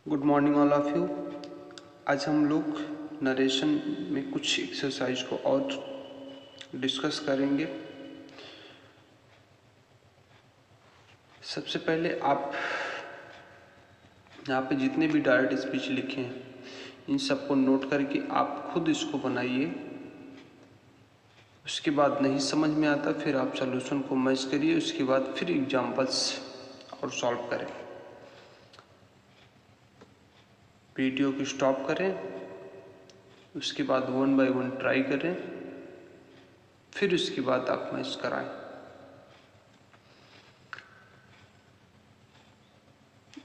Good morning all of you. आज हम लोग नरेशन में कुछ एक्सरसाइज को और डिस्कस करेंगे। सबसे पहले आप यहाँ पे जितने भी डायरेक्ट स्पीच लिखे हैं इन सबको नोट करके आप खुद इसको बनाइए। उसके बाद नहीं समझ में आता फिर आप सॉल्यूशन को मैच करिए, उसके बाद फिर एग्जांपल्स और सॉल्व करें। वीडियो को स्टॉप करें, उसके बाद 1 बाय 1 ट्राई करें, फिर उसके बाद आप मैच कराएं।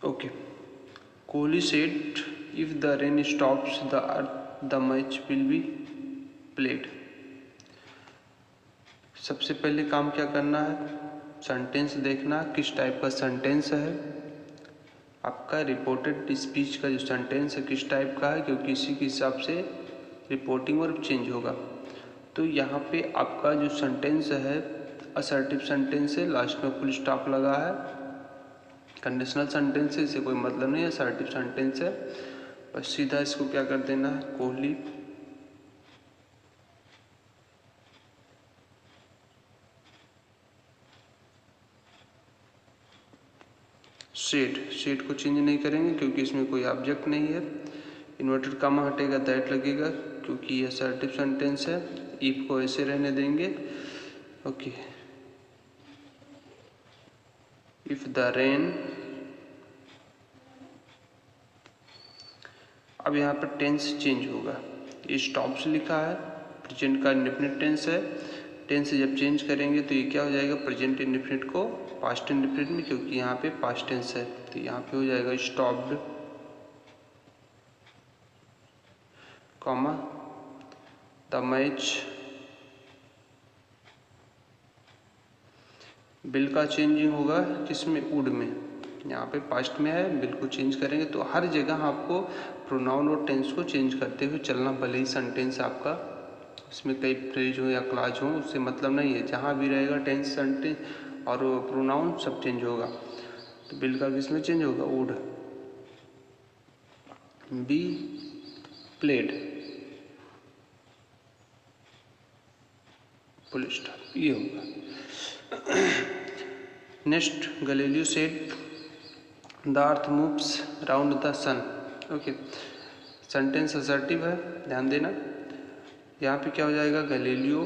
Okay. Kohli said if the rain stops the earth the match will be played. सबसे पहले काम क्या करना है, सेंटेंस देखना किस टाइप का सेंटेंस है। आपका रिपोर्टेड स्पीच का जो सेंटेंस है किस टाइप का है, क्योंकि इसी के हिसाब से रिपोर्टिंग वर्ब चेंज होगा। तो यहाँ पे आपका जो सेंटेंस है असर्टिव सेंटेंस है, लास्ट में फुल स्टॉप लगा है। कंडीशनल सेंटेंस है, इससे कोई मतलब नहीं है, असर्टिव सेंटेंस है। बस सीधा इसको क्या कर देना है, कोहली सेड को चेंज नहीं करेंगे क्योंकि इसमें कोई ऑब्जेक्ट नहीं है। इन्वर्टेड कामा हटेगा, दैट लगेगा क्योंकि ये असर्टिव सेंटेंस है। इफ को ऐसे रहने देंगे। ओके। इफ द रेन, अब यहाँ पर टेंस चेंज होगा। ये स्टॉप्स लिखा है, प्रेजेंट का इंडेफिनिट टेंस है। टेंस जब चेंज करेंगे तो ये क्या हो जाएगा, प्रेजेंट इंडेफिनिट को पास्ट इंडेफिनिट में, क्योंकि यहाँ पे पास्ट टेंस है तो यहाँ पे हो जाएगा stopped comma the match. Bill का चेंजिंग होगा किसमें, वुड में। यहाँ पे पास्ट में है, बिल को चेंज करेंगे तो हर जगह आपको प्रोनाउन और टेंस को चेंज करते हुए चलना, भले ही सेंटेंस आपका उसमें कई फ्रेज हो या क्लाज हो, उससे मतलब नहीं है। जहाँ भी रहेगा टेंस सेंटेंस और प्रोनाउन सब चेंज होगा। तो बिल का किसमें चेंज होगा, would be played, full stop, ये होगा। Next, Galileo said the earth moves round the sun. Okay, sentence assertive है, ध्यान देना। यहाँ पे क्या हो जाएगा, गैलीलियो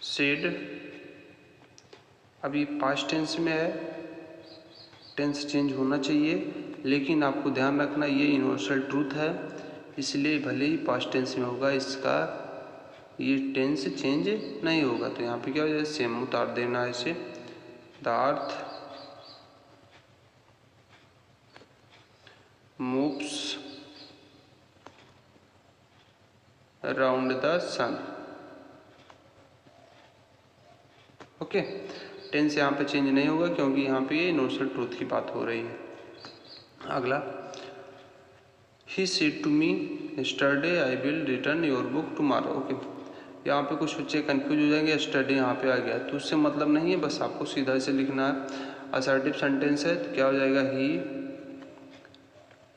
सेड। अभी पास्ट टेंस में है, टेंस चेंज होना चाहिए, लेकिन आपको ध्यान रखना ये यूनिवर्सल ट्रूथ है, इसलिए भले ही पास्ट टेंस में होगा इसका ये टेंस चेंज नहीं होगा। तो यहाँ पे क्या हो जाएगा, सेम उतार देना है इसे। The earth moves around the sun. Okay, tense यहाँ पे चेंज नहीं होगा क्योंकि यहाँ पे ये यूनिवर्सल ट्रूथ की बात हो रही है। अगला, he said to me yesterday I will return your book tomorrow. Okay, यहाँ पे कुछ बच्चे कंफ्यूज हो जाएंगे, यस्टरडे यहाँ पे आ गया तो उससे मतलब नहीं है, बस आपको सीधा से लिखना है। असर्टिव सेंटेंस है तो क्या हो जाएगा, ही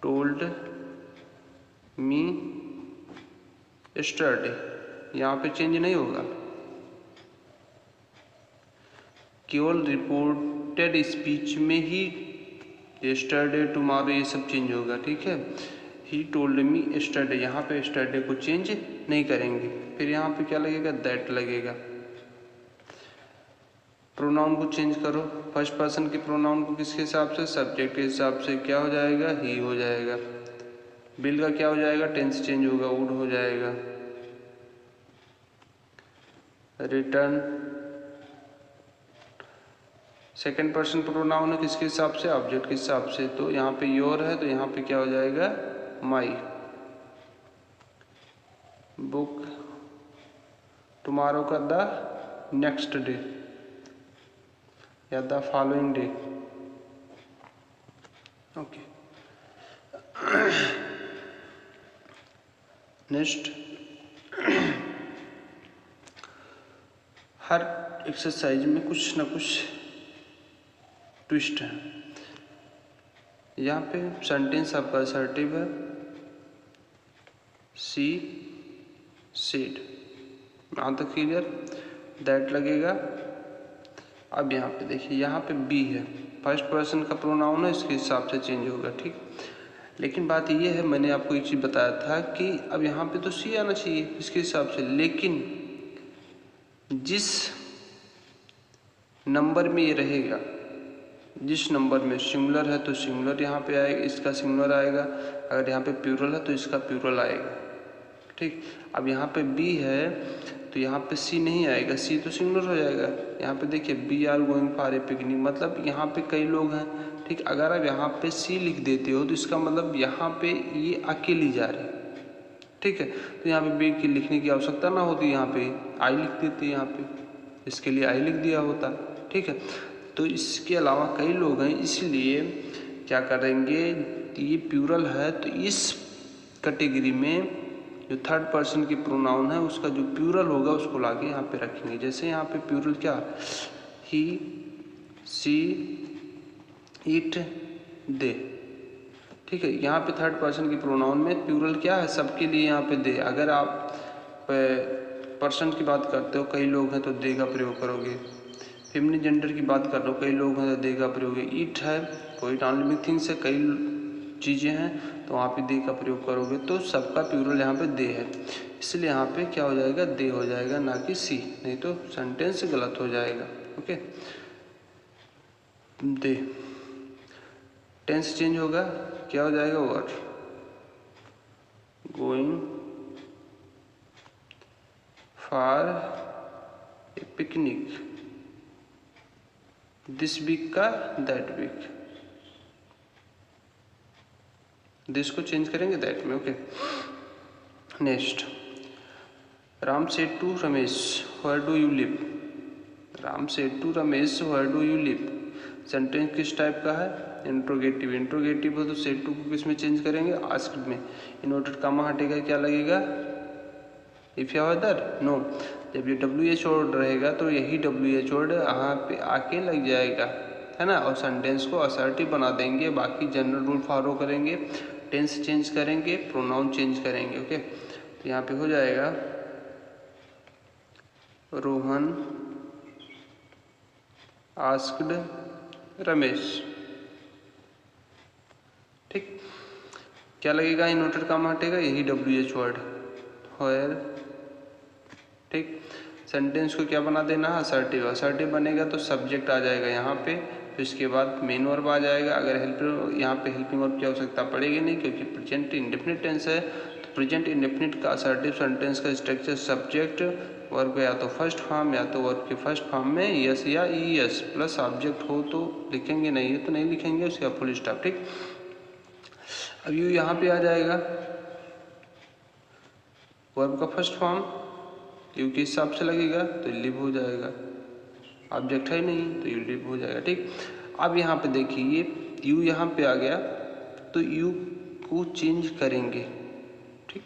टोल्ड मी यस्टरडे, यहाँ पे चेंज नहीं होगा, केवल रिपोर्टेड स्पीच में ही यस्टरडे टुमारो ये सब चेंज होगा। ठीक है, ही टोल्ड मी यस्टरडे, यहाँ पे यस्टरडे को चेंज नहीं करेंगे। फिर यहाँ पे क्या लगेगा, दैट लगेगा। प्रोनाउन को चेंज करो, फर्स्ट पर्सन के प्रोनाउन को किसके हिसाब से, सब्जेक्ट के हिसाब से, क्या हो जाएगा, ही हो जाएगा। बिल का क्या हो जाएगा, टेंस चेंज होगा, वुड हो जाएगा। रिटर्न सेकेंड पर्सन प्रोनाउन है किसके हिसाब से, ऑब्जेक्ट के हिसाब से, तो यहाँ पे योर है तो यहाँ पे क्या हो जाएगा, माई। बुक टुमारो का द नेक्स्ट डे या the following day. Okay, next, her exercise में कुछ ना कुछ ट्विस्ट है। यहाँ पे सेंटेंस आपका असर्टिव है, सी सेड, यहाँ तक क्लियर, दैट लगेगा। अब यहाँ पे देखिए, यहाँ पे बी है, फर्स्ट पर्सन का प्रोनाउन है, इसके हिसाब से चेंज होगा, ठीक। लेकिन बात ये है, मैंने आपको एक चीज़ बताया था कि अब यहाँ पे तो सी आना चाहिए इसके हिसाब से, लेकिन जिस नंबर में ये रहेगा, जिस नंबर में सिंगुलर है तो सिंगुलर यहाँ पे आएगा, इसका सिंगुलर आएगा, अगर यहाँ पे प्लूरल है तो इसका प्लूरल आएगा, ठीक। अब यहाँ पे बी है तो यहाँ पे सी नहीं आएगा, सी तो सिंगुलर हो जाएगा। यहाँ पे देखिए, we are going for a picnic, मतलब यहाँ पे कई लोग हैं, ठीक। अगर आप यहाँ पे सी लिख देते हो तो इसका मतलब यहाँ पे ये अकेली जा रही, ठीक है। तो यहाँ पे बी की लिखने की आवश्यकता ना होती, यहाँ पे आई लिख देती, यहाँ पे इसके लिए आई लिख दिया होता, ठीक है। तो इसके अलावा कई लोग हैं, इसलिए क्या करेंगे, ये प्लूरल है तो इस कैटेगरी में जो थर्ड पर्सन की प्रोनाउन है उसका जो प्लूरल होगा उसको लाके यहाँ पे रखेंगे। जैसे यहाँ पे प्लूरल क्या, ही, सी, इट, दे, ठीक है। यहाँ पे थर्ड पर्सन की प्रोनाउन में प्लूरल क्या है, सबके लिए यहाँ पे दे। अगर आप पर्सन की बात करते हो, कई लोग हैं तो दे का प्रयोग करोगे। फेमिनिन जेंडर की बात कर रहे हो, कई लोग हैं तो दे का प्रयोग है। ईट है, कोई नॉन लिविंग थिंग्स है, कई चीज़ें हैं तो वहाँ पे दे का प्रयोग करोगे, तो सबका प्लूरल यहाँ पे दे है, इसलिए यहाँ पे क्या हो जाएगा, दे हो जाएगा, ना कि सी, नहीं तो सेंटेंस गलत हो जाएगा। ओके, दे, टेंस चेंज होगा, क्या हो जाएगा, were, going for a picnic, this week का दैट वीक, दिस को चेंज करेंगे दैट में। Okay, next, Ram said to Ramesh where do you live, Ram said to Ramesh where do you live, sentence किस टाइप का है, इंट्रोगेटिव। इंट्रोगेटिव हो तो सेड टू को किस में चेंज करेंगे, आस्क्ड में। इन्वर्टेड कामा हटेगा, क्या लगेगा, इफ या अदर, नो। जब ये डब्ल्यू एच वर्ड रहेगा तो यही डब्ल्यू एच वर्ड यहाँ पे आके लग जाएगा, है ना, और सेंटेंस को असर्टिव बना देंगे। बाकी जनरल रूल फॉलो करेंगे, टेंस चेंज करेंगे, प्रोनाउन चेंज करेंगे। ओके, तो यहाँ पे हो जाएगा, रोहन आस्क्ड रमेश, ठीक। क्या लगेगा, इन्वर्टेड कामा हटेगा, यही डब्ल्यू एच वर्ड, वेयर, ठीक। सेंटेंस को क्या बना देना है, असर्टिव। असर्टिव बनेगा तो सब्जेक्ट आ जाएगा यहाँ पे, तो इसके बाद मेन वर्ब आ जाएगा। अगर हेल्प, यहाँ पे हेल्पिंग वर्ब की आवश्यकता पड़ेगी नहीं, क्योंकि प्रेजेंट इंडेफिनिट टेंस है। तो प्रेजेंट इंडेफिनिट का असर्टिव सेंटेंस का स्ट्रक्चर, सब्जेक्ट, वर्ब या तो फर्स्ट फॉर्म या तो वर्ब के फर्स्ट फॉर्म में यस या ई एस प्लस ऑब्जेक्ट हो तो लिखेंगे, नहीं है तो नहीं लिखेंगे, उसका फुल स्टॉप, ठीक। अब यू यहाँ पे आ जाएगा, वर्ब का फर्स्ट फॉर्म यू के हिसाब से लगेगा तो लिव हो जाएगा, ऑब्जेक्ट है नहीं तो यू लिव हो जाएगा, ठीक। अब यहाँ पे देखिए, ये यू यहाँ पे आ गया तो यू को चेंज करेंगे, ठीक।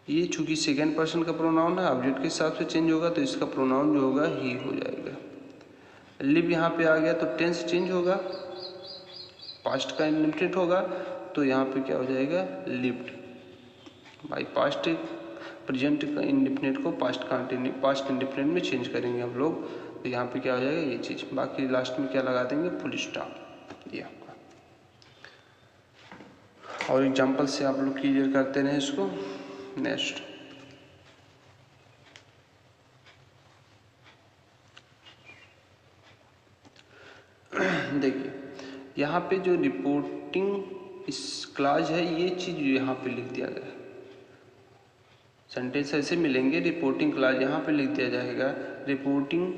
ये चूंकि सेकेंड पर्सन का प्रोनाउन है, ऑब्जेक्ट के हिसाब से चेंज होगा तो इसका प्रोनाउन जो होगा ही हो जाएगा। लिव यहाँ पे आ गया तो टेंस चेंज होगा, पास्ट का इंडेफिनिट होगा तो यहाँ पे क्या हो जाएगा, लिव्ड। बाई पास्ट प्रेजेंट का इंडेफिनिट को पास्ट इंडेफिनिट में चेंज करेंगे हम लोग, तो यहाँ पे क्या हो जाएगा, ये चीज़। बाकी लास्ट में क्या लगा देंगे, फुल स्टॉप, ये आपका। और एग्जांपल से आप लोग क्लियर करते रहे इसको। नेक्स्ट, देखिए यहाँ पे जो रिपोर्टिंग इस क्लास है, ये चीज़ यहाँ पे लिख दिया गया है। सेंटेंस ऐसे मिलेंगे, रिपोर्टिंग क्लास यहाँ पे लिख दिया जाएगा, रिपोर्टिंग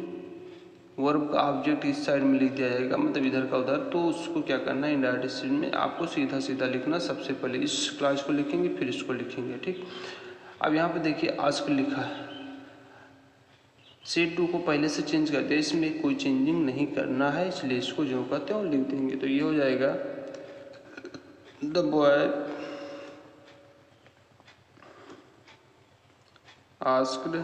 वर्ब का ऑब्जेक्ट इस साइड में लिख दिया जाएगा, मतलब इधर का उधर। तो उसको क्या करना है, इनडायरेक्ट स्टेज में आपको सीधा सीधा लिखना, सबसे पहले इस क्लास को लिखेंगे फिर इसको लिखेंगे, ठीक। अब यहाँ पे देखिए, आस्क लिखा है, सेड टू को पहले से चेंज करते हैं, इसमें कोई चेंजिंग नहीं करना है, इसलिए इसको जो कहते हैं वो लिख देंगे। तो ये हो जाएगा, the boy asked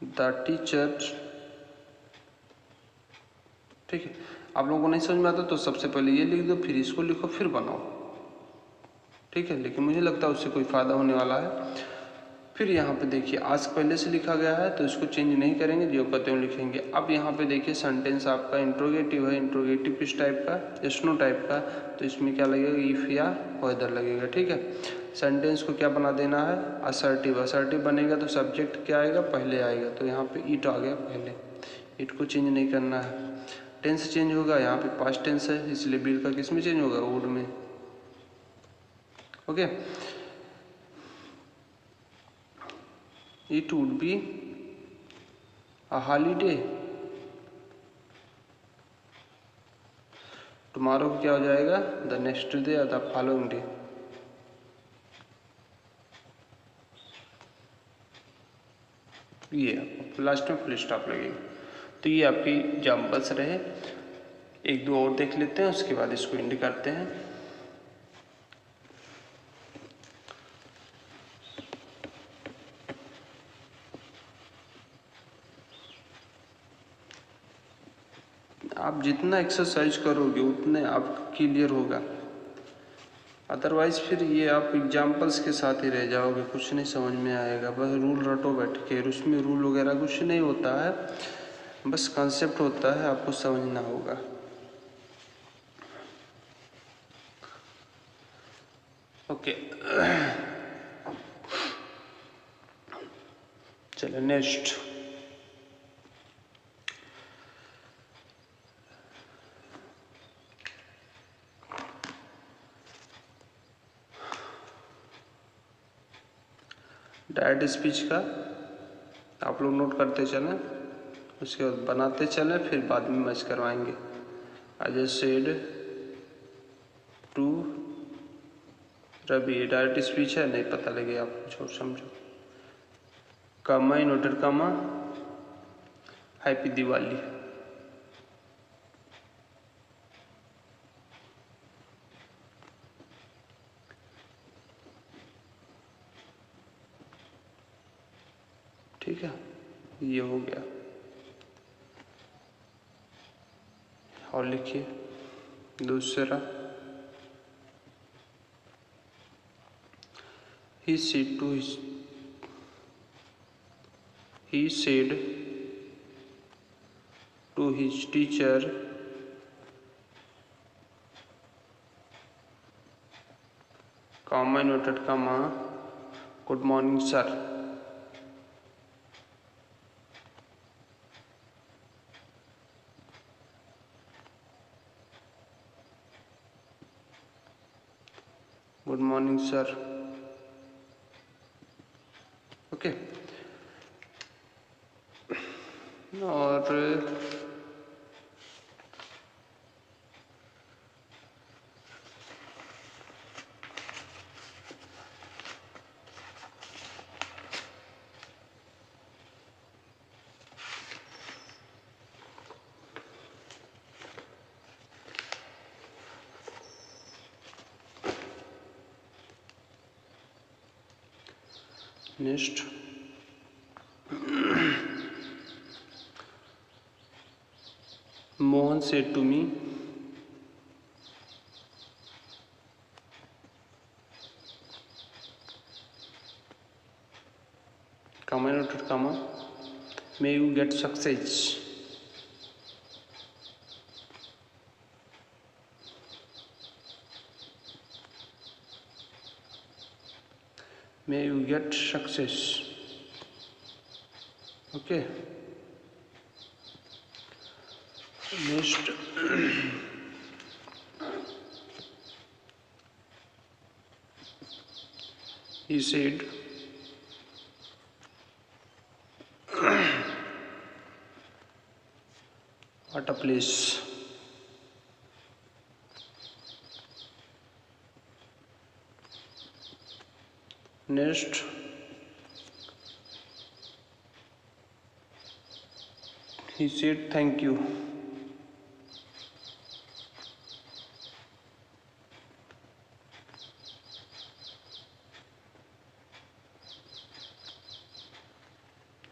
the teacher ठीक है, आप लोगों को नहीं समझ में आता तो सबसे पहले ये लिख दो, फिर इसको लिखो, फिर बनाओ। ठीक है, लेकिन मुझे लगता है उससे कोई फ़ायदा होने वाला है। फिर यहाँ पे देखिए आस्क पहले से लिखा गया है तो इसको चेंज नहीं करेंगे, जो कहते हैं लिखेंगे। अब यहाँ पे देखिए सेंटेंस आपका इंट्रोगेटिव है, इंट्रोगेटिव किस टाइप का, यस/नो टाइप का, तो इसमें क्या लगेगा, इफ या वेदर लगेगा। ठीक है, सेंटेंस को क्या बना देना है, असर्टिव। असर्टिव बनेगा तो सब्जेक्ट क्या आएगा, पहले आएगा, तो यहाँ पे इट आ गया पहले, इट को चेंज नहीं करना है। टेंस चेंज होगा, यहाँ पे पास्ट टेंस है इसलिए बिल का किस में चेंज होगा, वुड में। Okay, it would be a holiday. Tomorrow क्या हो जाएगा, द नेक्स्ट डे या द फॉलोइंग डे। ये लास्ट में फुल स्टॉप लगेगा। तो ये आपकी एग्जाम्पल्स रहे, एक दो और देख लेते हैं, उसके बाद इसको एंड करते हैं। आप जितना एक्सरसाइज करोगे उतने आप क्लियर होगा, अदरवाइज फिर ये आप एग्जाम्पल्स के साथ ही रह जाओगे, कुछ नहीं समझ में आएगा। बस रूल रटो बैठ के, उसमें रूल वगैरह कुछ नहीं होता है, बस कॉन्सेप्ट होता है, आपको समझना होगा। ओके, चलो नेक्स्ट। डायरेक्ट स्पीच का आप लोग नोट करते चलें, उसके बाद बनाते चलें, फिर बाद में मैच करवाएंगे। I just said to Ravi, direct speech है, नहीं पता लगे आप कुछ और समझो। Comma inverted comma, happy Diwali. ठीक है, ये हो गया। और लिखिए दूसरा, he said to his teacher, comma inverted comma, good morning sir। Good morning sir. Okay, और next, Mohan said to me, comma inverted comma, may you get success। may you get success। Okay, next, he said what a place। Next, he said thank you।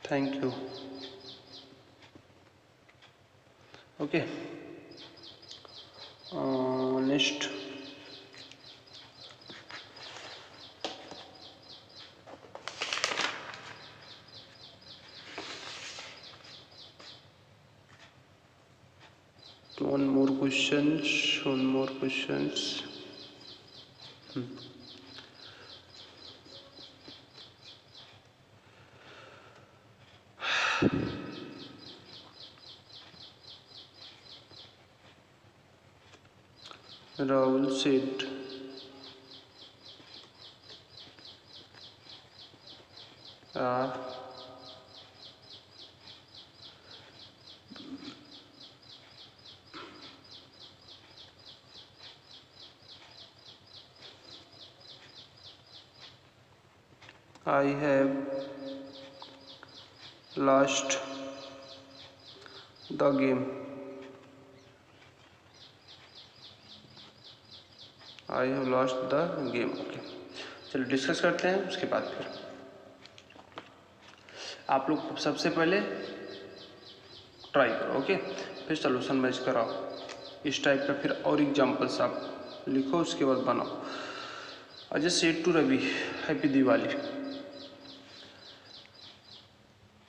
Thank you. Okay, next one more questions. Rahul said I have lost the game. I have lost the game. Okay, चलो discuss करते हैं उसके बाद फिर आप लोग सबसे पहले ट्राई करो, ओके, फिर सोल्यूशन मैच कराओ इस टाइप का, फिर और एग्जांपल्स आप लिखो, उसके बाद बनाओ। Ajay said to Ravi happy Diwali,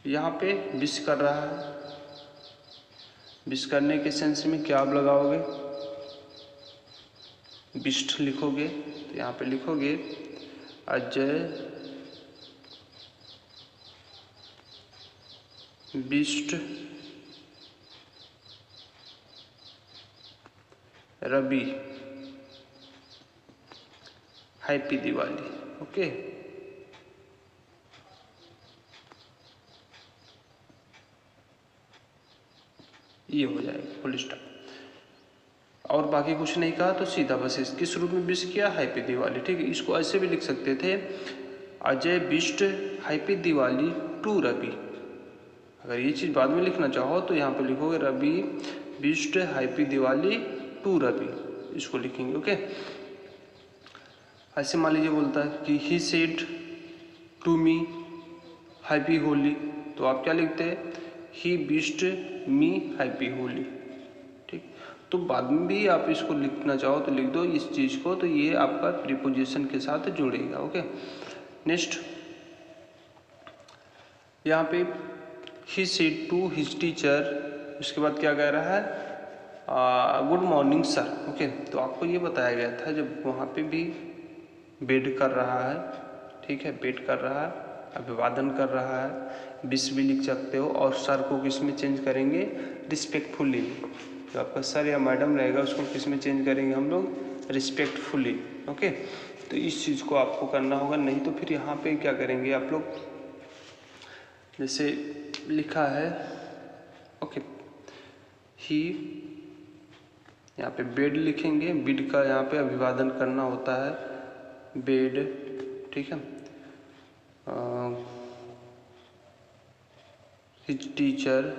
यहाँ पे विश कर रहा है, विश करने के सेंस में क्या आप लगाओगे, विश्ड लिखोगे, तो यहाँ पे लिखोगे Ajay wished Ravi happy Diwali, okay. ये हो जाएगा फुल स्टॉप, और बाकी कुछ नहीं कहा तो सीधा बस इसके शुरू में विश किया हैप्पी दिवाली, ठीक है। इसको ऐसे भी लिख सकते थे Ajay wished happy Diwali to Ravi. अगर ये चीज़ बाद में लिखना चाहो तो यहाँ पे लिखोगे Ravi wished happy Diwali to Ravi, इसको लिखेंगे, ओके। ऐसे मान लीजिए बोलता है कि he said to me happy Holi, तो आप क्या लिखते हैं he wished me happy Holi, ठीक। तो बाद में भी आप इसको लिखना चाहो तो लिख दो इस चीज़ को, तो ये आपका प्रीपोजिशन के साथ जुड़ेगा, ओके। नेक्स्ट यहाँ पे he said to his teacher, उसके बाद क्या कह रहा है गुड मॉर्निंग सर, ओके। तो आपको ये बताया गया था जब वहाँ पे भी बेड कर रहा है, ठीक है, बेड कर रहा है, अभिवादन कर रहा है, विश भी लिख सकते हो, और सर को किस में चेंज करेंगे रिस्पेक्टफुली, जो आपका सर या मैडम रहेगा उसको किस में चेंज करेंगे हम लोग रिस्पेक्टफुली, ओके। तो इस चीज़ को आपको करना होगा, नहीं तो फिर यहाँ पे क्या करेंगे आप लोग, जैसे लिखा है ओके ही, यहाँ पे बेड लिखेंगे, बेड का यहाँ पे अभिवादन करना होता है बेड, ठीक है। His teacher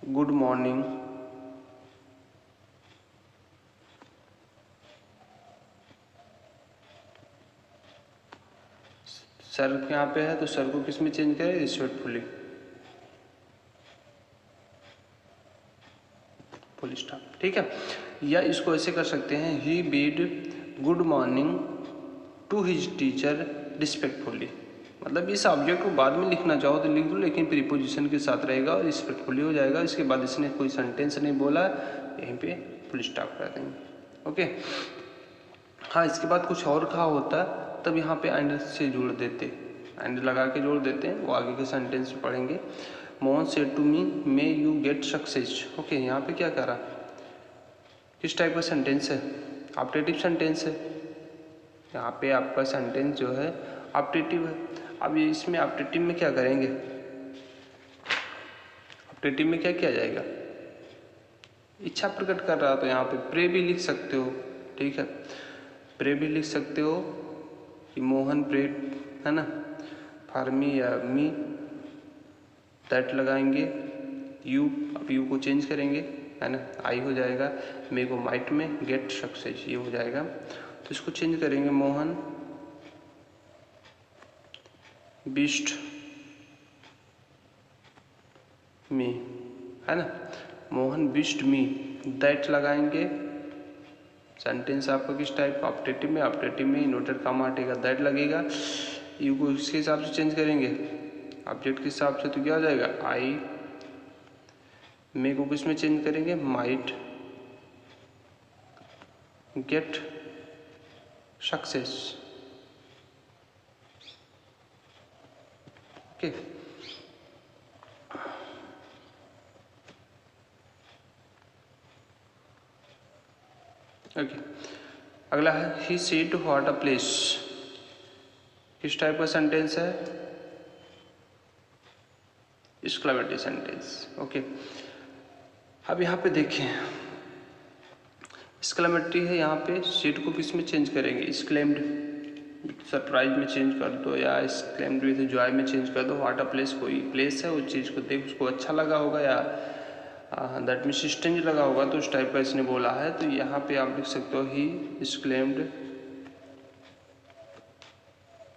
good morning sir यहाँ पे है तो सर को किस में चेंज करें रिस्पेक्टफुली, फुल स्टॉप, ठीक है। या इसको ऐसे कर सकते हैं he bid good morning to his teacher respectfully, मतलब इस ऑब्जेक्ट को बाद में लिखना चाहो तो लिख दो, लेकिन प्रीपोजिशन के साथ रहेगा और रिस्पेक्टफुली हो जाएगा। इसके बाद इसने कोई सेंटेंस नहीं बोला, यहीं पे फुल स्टॉप कर देंगे, ओके। हाँ, इसके बाद कुछ और कहा होता तब यहाँ पे एंड से जोड़ देते, एंड लगा के जोड़ देते हैं, वो आगे के सेंटेंस में पढ़ेंगे। Mohan said to me may you get success, okay. यहाँ पे क्या कह रहा, किस टाइप का सेंटेंस है, ऑप्टेटिव सेंटेंस है, यहाँ पे आपका सेंटेंस जो है ऑप्टेटिव है। अब ये इसमें ऑप्टेटिव में क्या करेंगे, ऑप्टेटिव में क्या किया जाएगा, इच्छा प्रकट कर रहा तो यहाँ पे प्रे भी लिख सकते हो, ठीक है, प्रे भी लिख सकते हो कि मोहन प्रेड, है ना, फॉर मी या मी, दैट लगाएंगे, यू, अब यू को चेंज करेंगे, है ना, आई हो जाएगा, मे को माइट में गेट सक्सेस, ये हो जाएगा, तो इसको चेंज करेंगे मोहन विश्ड मी, है ना। मोहन विश्ड मी, दैट लगाएंगे। सेंटेंस आपका किस टाइप का, ऑप्टेटिव में, ऑप्टेटिव में इन्वर्टेड कॉमा हटेगा, दैट लगेगा। यू को इसके हिसाब से चेंज करेंगे, ऑब्जेक्ट के हिसाब से, तो क्या हो जाएगा आई। मे को किस में चेंज करेंगे, might get success. Okay, okay. अगला है he said what a place, किस टाइप का सेंटेंस है, एक्सक्लेमेटरी सेंटेंस। ओके, अब यहाँ पे देखें एक्सक्लेमेटरी है, यहाँ पे सेड को किस में चेंज करेंगे, एक्सक्लेम्ड सरप्राइज में चेंज कर दो, या एक्सक्लेम्ड विद जॉय में चेंज कर दो। व्हाट अ प्लेस, कोई प्लेस है, उस चीज़ को देख उसको अच्छा लगा होगा, या दैट मीन्स स्ट्रेंज लगा होगा, तो उस टाइप का इसने बोला है। तो यहाँ पे आप लिख सकते हो ही एक्सक्लेम्ड,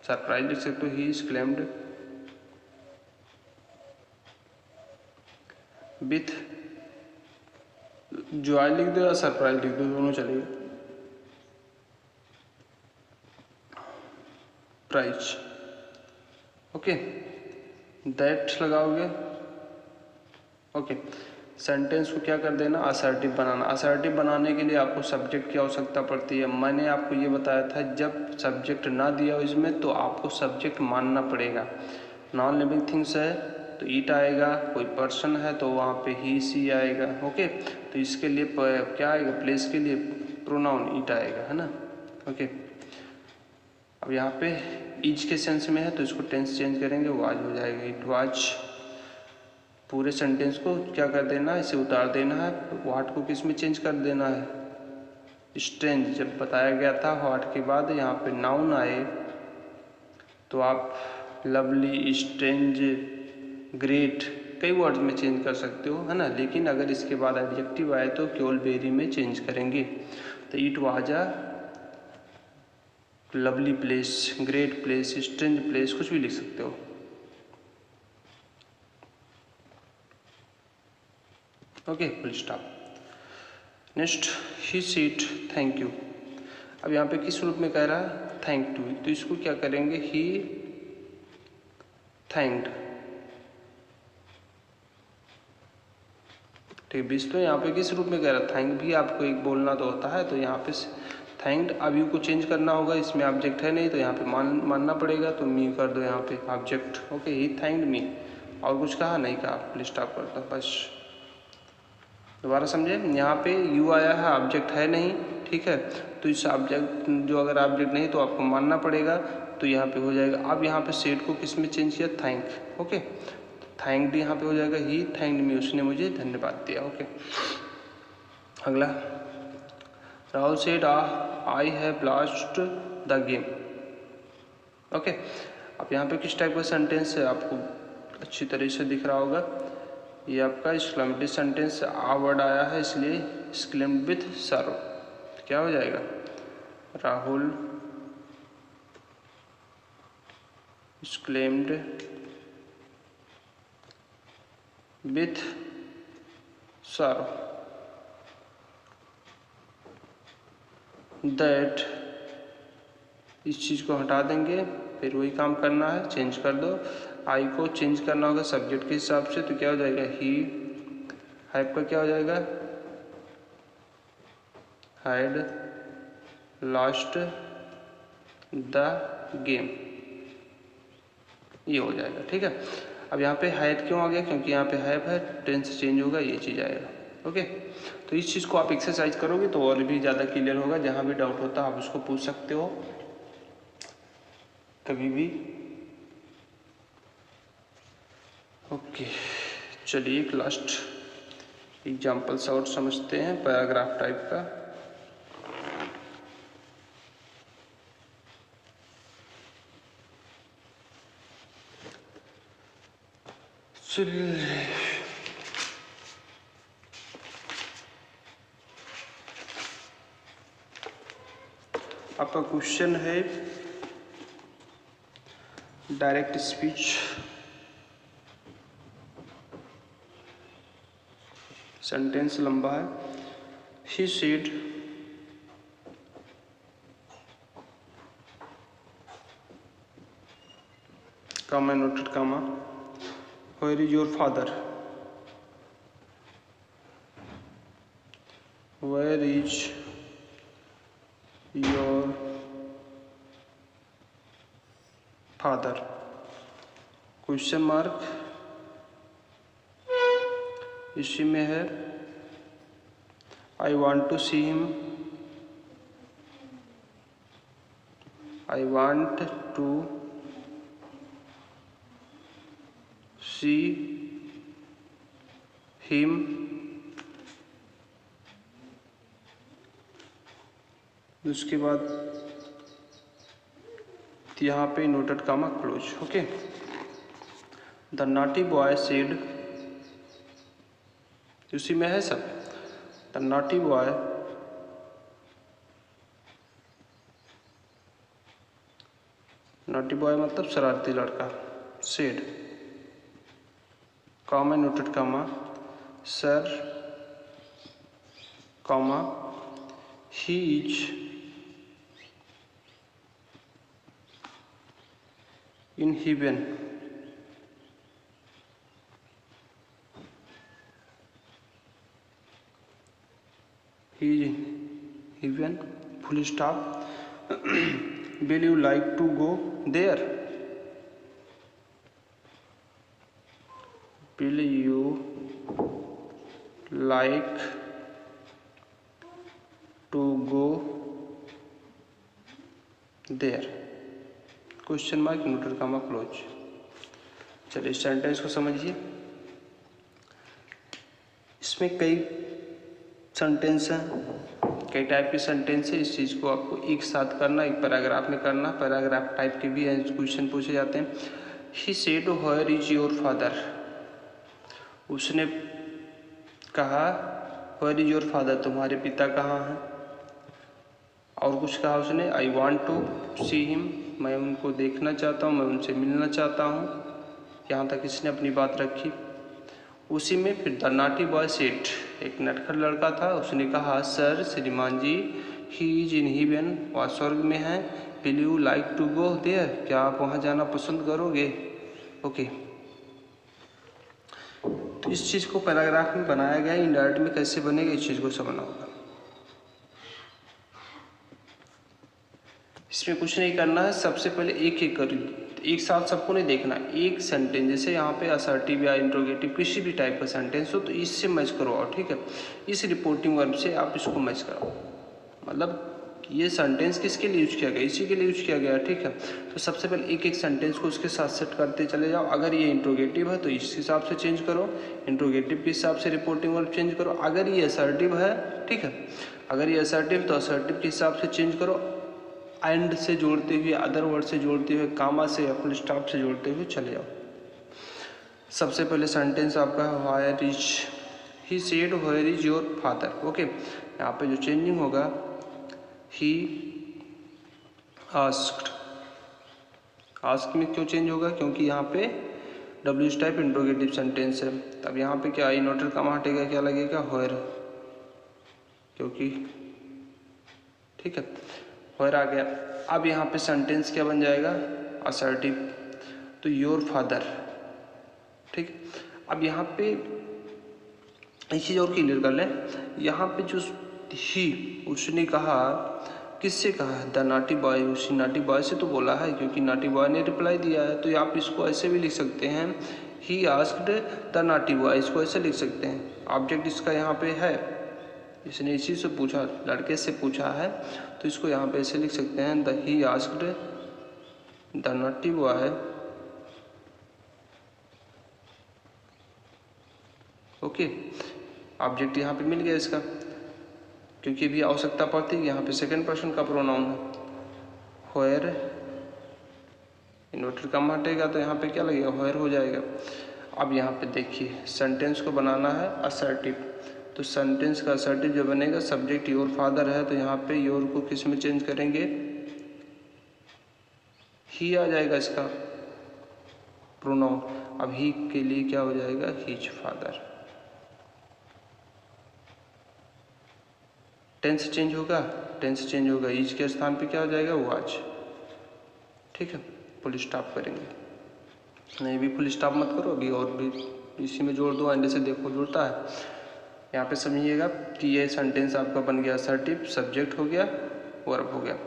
सरप्राइज लिख सकते हो, ही एक्सक्लेम्ड विथ जॉय लिख दो या सरप्राइज लिख दो, दोनों चलेगा। प्राइज, ओके, दैट लगाओगे। ओके, सेंटेंस को क्या कर देना, असर्टिव बनाना। असर्टिव बनाने के लिए आपको सब्जेक्ट की आवश्यकता पड़ती है। मैंने आपको ये बताया था जब सब्जेक्ट ना दिया हो इसमें तो आपको सब्जेक्ट मानना पड़ेगा। नॉन लिविंग थिंग्स है तो ईट आएगा, कोई पर्सन है तो वहाँ पे ही सी आएगा। ओके, तो इसके लिए क्या आएगा, प्लेस के लिए प्रोनाउन ईट आएगा, है ना। ओके, अब यहाँ पे इज के सेंस में है तो इसको टेंस चेंज करेंगे, वाज हो जाएगा इट वाज। पूरे सेंटेंस को क्या कर देना है, इसे उतार देना है। व्हाट को किस में चेंज कर देना है, स्ट्रेंज। जब बताया गया था व्हाट के बाद यहाँ पे नाउन आए तो आप लवली, स्ट्रेंज, ग्रेट कई वर्ड में चेंज कर सकते हो, है ना। लेकिन अगर इसके बाद एडजेक्टिव आए तो केवल वेरी में चेंज करेंगे। तो it was a lovely place, great place, strange place, कुछ भी लिख सकते हो। Okay, full stop. Next, he said thank you. अब यहाँ पे किस रूप में कह रहा है, थैंक टू, तो इसको क्या करेंगे, ही थैंक्ड। ठीक है, तो यहाँ पे किस रूप में कह रहा है, थैंक भी आपको एक बोलना तो होता है, तो यहाँ पे थैंक्ड। अब यू को चेंज करना होगा, इसमें ऑब्जेक्ट है नहीं तो यहाँ पे मानना पड़ेगा, तो मी कर दो यहाँ पे ऑब्जेक्ट। ओके, ही थैंक्ड मी। और कुछ कहा नहीं कहा, फुल स्टॉप कर दो बस। दोबारा समझे, यहाँ पे यू आया है, ऑब्जेक्ट है नहीं, ठीक है। तो इस ऑब्जेक्ट जो अगर ऑब्जेक्ट नहीं तो आपको मानना पड़ेगा, तो यहाँ पे हो जाएगा। अब यहाँ पे सेड को किस में चेंज किया, थैंक। ओके, थैंक्ड यहाँ पे हो जाएगा ही थैंक्ड मी, उसने मुझे धन्यवाद दिया। ओके, अगला, Rahul said I have lost the game. Okay, अब यहाँ पे किस टाइप का सेंटेंस है, आपको अच्छी तरह से दिख रहा होगा। ये आपका एक्सक्लेमेटरी सेंटेंस, आ वर्ड आया है इसलिए एक्सक्लेम्ड विथ सर्व, क्या हो जाएगा, Rahul exclaimed with sorrow that. इस चीज़ को हटा देंगे, फिर वही काम करना है, चेंज कर दो। आई को चेंज करना होगा सब्जेक्ट के हिसाब से, तो क्या हो जाएगा, ही हैव का क्या हो जाएगा, हैड लॉस्ट द गेम, ये हो जाएगा। ठीक है, अब यहाँ पे हैड क्यों आ गया, क्योंकि यहाँ पे हैव है, टेंस चेंज होगा, ये चीज़ आएगा। ओके, तो इस चीज़ को आप एक्सरसाइज करोगे तो और भी ज़्यादा क्लियर होगा। जहाँ भी डाउट होता है आप उसको पूछ सकते हो कभी भी। ओके, चलिए एक लास्ट एग्जाम्पल्स और समझते हैं पैराग्राफ टाइप का। चलिए, आपका क्वेश्चन है डायरेक्ट स्पीच सेंटेंस लंबा है। He said, comma noted comma, where is your father? Where is your father? Question mark इसी में है। I want to see him, I want to see him, उसके बाद यहाँ पे inverted comma close. Okay, the naughty boy said, उसी में है सब। द नॉटी बॉय मतलब शरारती लड़का। Said, comma inverted comma, sir, comma, he is in heaven, he is in heaven, full stop। will you like to go there? will you like to go there? Question mark inverted comma close. चलिए इस sentence को समझिए। इसमें कई sentence हैं, कई type के sentence है। इस चीज़ को आपको एक साथ करना, एक पैराग्राफ में करना। पैराग्राफ टाइप के भी क्वेश्चन पूछे जाते हैं। He said where is your father, उसने कहा वेयर इज योर फादर, तुम्हारे पिता कहाँ हैं। और कुछ कहा उसने, I want to see him, मैं उनको देखना चाहता हूँ, मैं उनसे मिलना चाहता हूँ। यहाँ तक इसने अपनी बात रखी। उसी में फिर द नॉटी बॉय सेड, एक नटखट लड़का था, उसने कहा सर श्रीमान जी, ही इज इन हेवन, वह स्वर्ग में है। Will you like to go there, क्या आप वहाँ जाना पसंद करोगे। ओके, तो इस चीज़ को पैराग्राफ में बनाया गया। इनडायरेक्ट में कैसे बनेगा इस चीज़ को समझना होगा। इसमें कुछ नहीं करना है। सबसे पहले एक एक कर, एक साथ सबको नहीं देखना। एक सेंटेंस जैसे यहाँ पे असर्टिव या इंट्रोगेटिव किसी भी टाइप का सेंटेंस हो तो इससे मैच करवाओ, ठीक है। इस रिपोर्टिंग वर्ब से आप इसको मैच कराओ। मतलब ये सेंटेंस किसके लिए यूज किया गया, इसी के लिए यूज किया गया, ठीक है। तो सबसे पहले एक एक सेंटेंस को उसके साथ सेट करते चले जाओ। अगर ये इंट्रोगेटिव है तो इस हिसाब से चेंज करो, इंट्रोगेटिव के हिसाब से रिपोर्टिंग वर्ब चेंज करो। अगर ये असर्टिव है, ठीक है, अगर ये असर्टिव तो असर्टिव के हिसाब से चेंज करो। एंड से जोड़ते हुए, अदर वर्ड से जोड़ते हुए, कामा से, फुल स्टॉप से जोड़ते हुए चले जाओ। सबसे पहले सेंटेंस आपका where is, he said where is your father. Okay, यहाँ पे जो चेंजिंग होगा, ही आस्क्ड। आस्क में क्यों चेंज होगा, क्योंकि यहाँ पे डब्ल्यू टाइप इंट्रोगेटिव सेंटेंस है। तब यहाँ पे क्या इनवर्टेड कामा हटेगा, क्या लगेगा वेयर, क्योंकि, ठीक है, वेयर आ गया। अब यहाँ पे सेंटेंस क्या बन जाएगा, असर्टिव, तो योर फादर, ठीक। अब यहाँ पे एक चीज़ और क्लियर कर लें। यहाँ पे जो ही, उसने कहा, किससे कहा, द नॉटी बॉय, उसी नॉटी बॉय से तो बोला है, क्योंकि नॉटी बॉय ने रिप्लाई दिया है। तो आप इसको ऐसे भी लिख सकते हैं, he asked the naughty boy, इसको ऐसे लिख सकते हैं। ऑब्जेक्ट इसका यहाँ पे है, इसने इसी से पूछा, लड़के से पूछा है, तो इसको यहाँ पे ऐसे लिख सकते हैं, the he asked the naughty boy, okay. Object यहाँ पे मिल गया इसका, क्योंकि अभी आवश्यकता पड़ती है। यहाँ पे सेकंड पर्सन का प्रोनाउन है, वेयर, इन्वर्टेड कामा हटेगा तो यहाँ पे क्या लगेगा, वेयर हो जाएगा। अब यहाँ पे देखिए, सेंटेंस को बनाना है असर्टिव, तो सेंटेंस का असर्टिव जो बनेगा, सब्जेक्ट योर फादर है, तो यहाँ पे योर को किस में चेंज करेंगे, ही आ जाएगा इसका प्रोनाउन। अब ही के लिए क्या हो जाएगा, हीज फादर। टेंस चेंज होगा, टेंस चेंज होगा, इज के स्थान पे क्या हो जाएगा, वाज। ठीक है, फुल स्टॉप करेंगे, नहीं भी फुल स्टॉप मत करो, अभी और भी इसी में जोड़ दो, एंड से देखो जुड़ता है। यहाँ पे समझिएगा कि ये सेंटेंस आपका बन गया असर्टिव, सब्जेक्ट हो गया, वर्ब हो गया।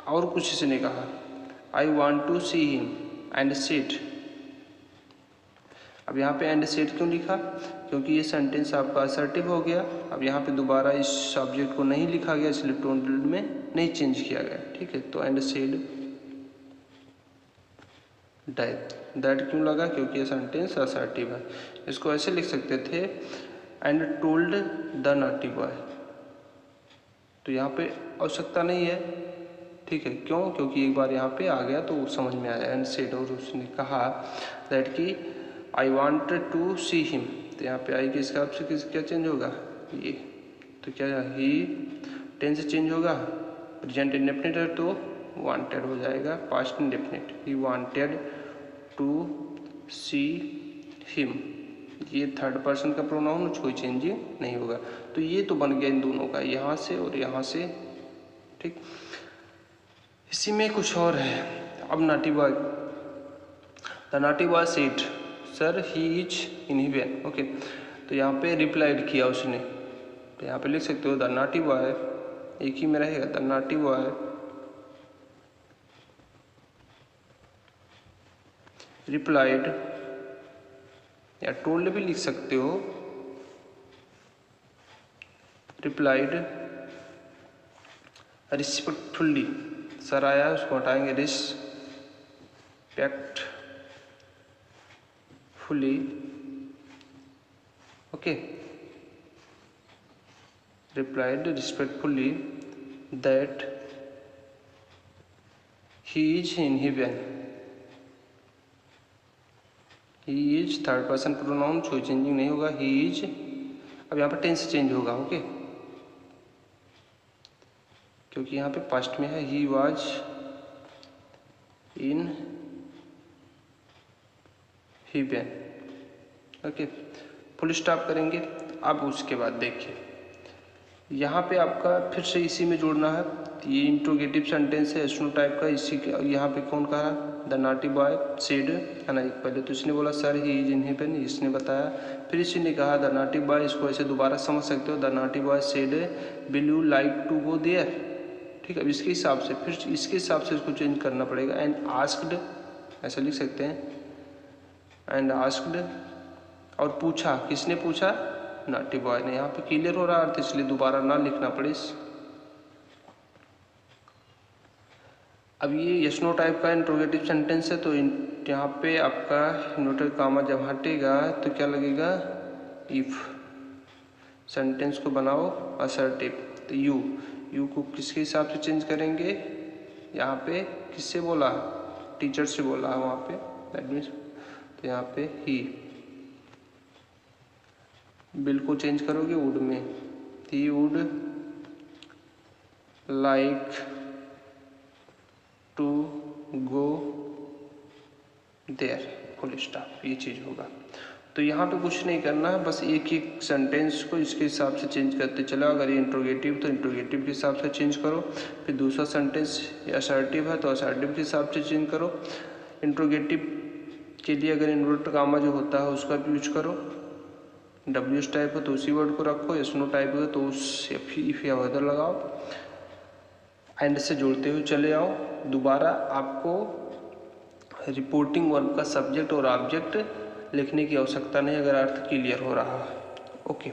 और कुछ इसने कहा, I want to see him and sit. अब यहाँ पे एंड सेट क्यों लिखा, क्योंकि ये सेंटेंस आपका असर्टिव हो गया। अब यहाँ पे दोबारा इस सब्जेक्ट को नहीं लिखा गया, इसलिए टोटल में नहीं चेंज किया गया। ठीक है, तो एंड सेड दैट, दैट क्यों लगा, क्योंकि ये सेंटेंस असर्टिव है। इसको ऐसे लिख सकते थे, and told the naughty boy. तो यहाँ पे आवश्यकता नहीं है, ठीक है, क्यों, क्योंकि एक बार यहाँ पे आ गया तो समझ में आया, एंड सेड, और उसने कहा दैट कि I want to see him. तो यहाँ पे आई के हिसाब से क्या चेंज होगा, ये, तो क्या ही, टेंस चेंज होगा, प्रेजेंट इंडेफिनिट है तो वांटेड हो जाएगा, past indefinite, he wanted to see him. ये थर्ड पर्सन का प्रोनाउन, कोई चेंजिंग नहीं होगा। तो ये तो बन गया इन दोनों का, यहाँ से और यहाँ से। ठीक, इसी में कुछ और है। अब naughty boy, the naughty boy said sir he is in heaven. Okay, तो यहाँ पे रिप्लाइड किया उसने, तो यहाँ पे लिख सकते हो द नॉटी बॉय, एक ही में रहेगा, द नॉटी बॉय रिप्लाइड, या टोल्ड भी लिख सकते हो, रिप्लाइड रिस्पेक्टफुली। सर आया है, उसको हटाएंगे, respectfully. Okay, replied respectfully that he is in heaven. he is third person pronoun, कोई चेंजिंग नहीं होगा, he is। अब यहाँ पर टेंस चेंज होगा, ओके, क्योंकि यहाँ पे पास्ट में है, he was in heaven। Okay, full stop करेंगे। अब उसके बाद देखिए, यहाँ पे आपका फिर से इसी में जोड़ना है, ये इंट्रोगेटिव सेंटेंस है, एस्नो टाइप का। इसी के यहाँ पे कौन कहा, द नॉटी बॉय सेड, है ना, पहले तो इसने बोला sir he is in heaven, इसने बताया, फिर इसी ने कहा द नॉटी बॉय। इसको ऐसे दोबारा समझ सकते हो, the naughty boy said will you like to go there. ठीक है, अब इसके हिसाब से, फिर इसके हिसाब से इसको चेंज करना पड़ेगा, एंड आस्क्ड, ऐसे लिख सकते हैं, एंड आस्क्ड, और पूछा, किसने पूछा, नॉटी बॉय ने। यहाँ पे क्लियर हो रहा अर्थ, इसलिए दोबारा ना लिखना पड़े। अब ये यस नो टाइप का इंट्रोगेटिव सेंटेंस है, तो यहाँ पे आपका इन्वर्टेड कामा जब हटेगा तो क्या लगेगा, इफ। सेंटेंस को बनाओ असर्टिव, तो यू को किसके हिसाब से चेंज करेंगे, यहाँ पे किससे बोला, टीचर से बोला है वहाँ पे, दैट मीन्स, तो यहाँ पे ही। बिल को चेंज करोगे वुड में, he would like to go there, full stop, ये चीज़ होगा। तो यहाँ पे कुछ नहीं करना है, बस एक एक सेंटेंस को इसके हिसाब से चेंज करते चलो। अगर ये इंट्रोगेटिव तो इंट्रोगेटिव के हिसाब से चेंज करो, फिर दूसरा सेंटेंस असर्टिव है तो असर्टिव के हिसाब से चेंज करो। इंट्रोगेटिव के लिए अगर इन्वर्टेड कामा जो होता है उसका भी यूज करो, डब्ल्यू टाइप हो तो उसी वर्ड को रखो, एस नो टाइप हो तो उस इफ या वेदर लगाओ, एंड से जोड़ते हुए चले आओ। दोबारा आपको रिपोर्टिंग वर्ब का सब्जेक्ट और ऑब्जेक्ट लिखने की आवश्यकता नहीं, अगर अर्थ क्लियर हो रहा है। ओके।